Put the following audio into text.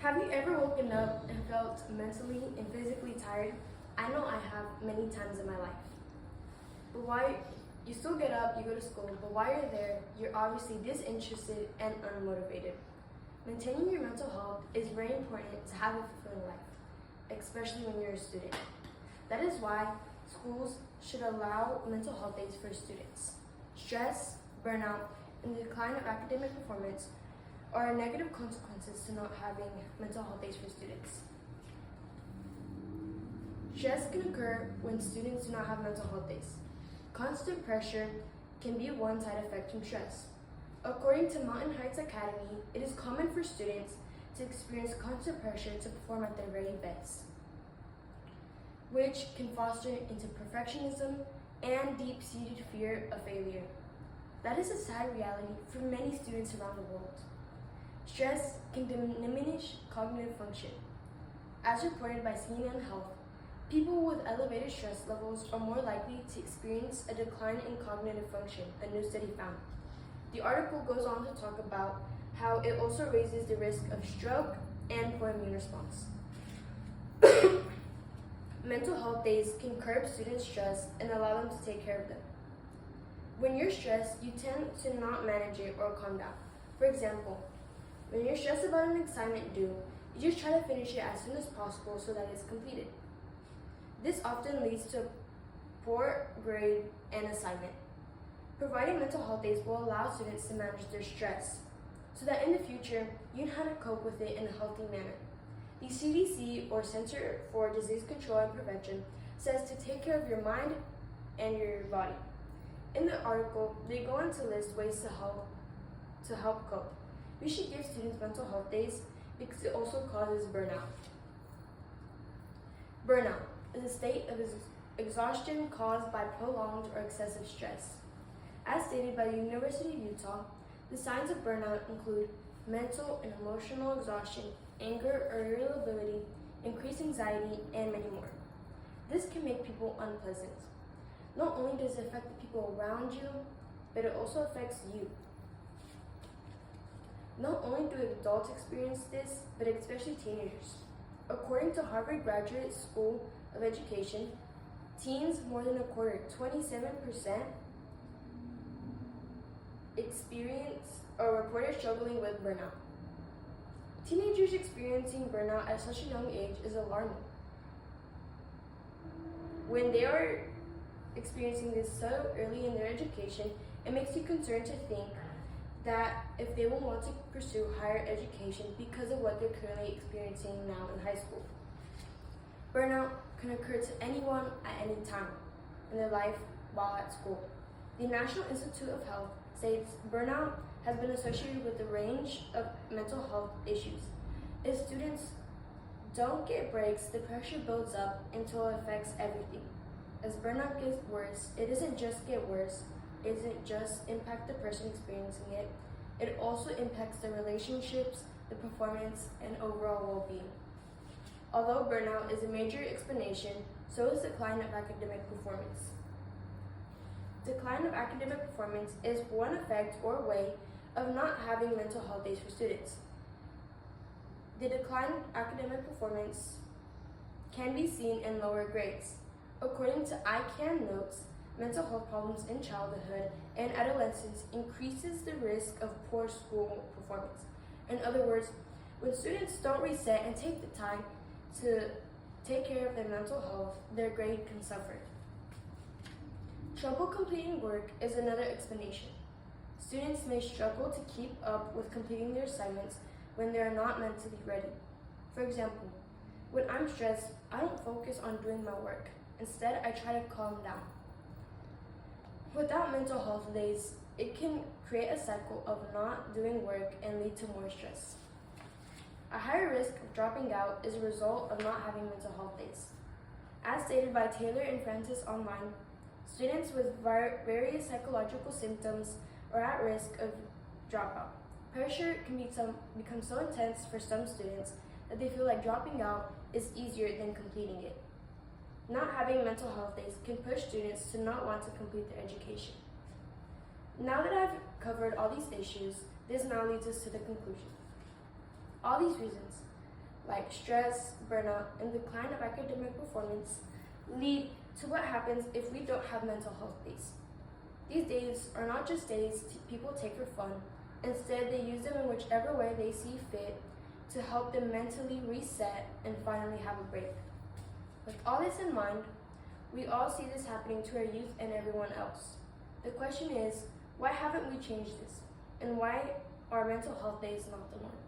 Have you ever woken up and felt mentally and physically tired? I know I have many times in my life. But why you still get up, you go to school, but while you're there, you're obviously disinterested and unmotivated. Maintaining your mental health is very important to have a fulfilling life, especially when you're a student. That is why schools should allow mental health days for students. Stress, burnout, and the decline of academic performance are negative consequences to not having mental health days for students. Stress can occur when students do not have mental health days. Constant pressure can be one side effect from stress. According to Mountain Heights Academy, it is common for students to experience constant pressure to perform at their very best, which can foster into perfectionism and deep-seated fear of failure. That is a sad reality for many students around the world. Stress can diminish cognitive function. As reported by CNN Health, people with elevated stress levels are more likely to experience a decline in cognitive function, a new study found. The article goes on to talk about how it also raises the risk of stroke and poor immune response. Mental health days can curb students' stress and allow them to take care of them. When you're stressed, you tend to not manage it or calm down. For example, when you're stressed about an assignment due, you just try to finish it as soon as possible so that it's completed. This often leads to a poor grade and assignment. Providing mental health days will allow students to manage their stress so that in the future, you know how to cope with it in a healthy manner. The CDC, or Center for Disease Control and Prevention, says to take care of your mind and your body. In the article, they go on to list ways to help cope. We should give students mental health days because it also causes burnout. Burnout is a state of exhaustion caused by prolonged or excessive stress. As stated by the University of Utah, the signs of burnout include mental and emotional exhaustion, anger or irritability, increased anxiety, and many more. This can make people unpleasant. Not only does it affect the people around you, but it also affects you. Not only do adults experience this, but especially teenagers. According to Harvard Graduate School of Education, teens, more than a quarter, 27%, experience or reported struggling with burnout. Teenagers experiencing burnout at such a young age is alarming. When they are experiencing this so early in their education, it makes you concerned to think that if they will want to pursue higher education because of what they're currently experiencing now in high school. Burnout can occur to anyone at any time in their life while at school. The National Institute of Health states burnout has been associated with a range of mental health issues. If students don't get breaks, the pressure builds up until it affects everything. As burnout gets worse, it doesn't just get worse, it doesn't just impact the person experiencing it, it also impacts the relationships, the performance, and overall well-being. Although burnout is a major explanation, so is decline of academic performance. Decline of academic performance is one effect or way of not having mental health days for students. The decline in academic performance can be seen in lower grades. According to ICANN notes, mental health problems in childhood and adolescence increases the risk of poor school performance. In other words, when students don't reset and take the time to take care of their mental health, their grade can suffer. Trouble completing work is another explanation. Students may struggle to keep up with completing their assignments when they are not mentally ready. For example, when I'm stressed, I don't focus on doing my work. Instead, I try to calm down. Without mental health days, it can create a cycle of not doing work and lead to more stress. A higher risk of dropping out is a result of not having mental health days. As stated by Taylor and Francis online, students with various psychological symptoms are at risk of dropout. Pressure can become so intense for some students that they feel like dropping out is easier than completing it. Not having mental health days can push students to not want to complete their education. Now that I've covered all these issues, this now leads us to the conclusion. All these reasons like stress, burnout, and decline of academic performance lead to what happens if we don't have mental health days. These days are not just days people take for fun. Instead, they use them in whichever way they see fit to help them mentally reset and finally have a break. With all this in mind, we all see this happening to our youth and everyone else. The question is, why haven't we changed this? And why are mental health days not the norm?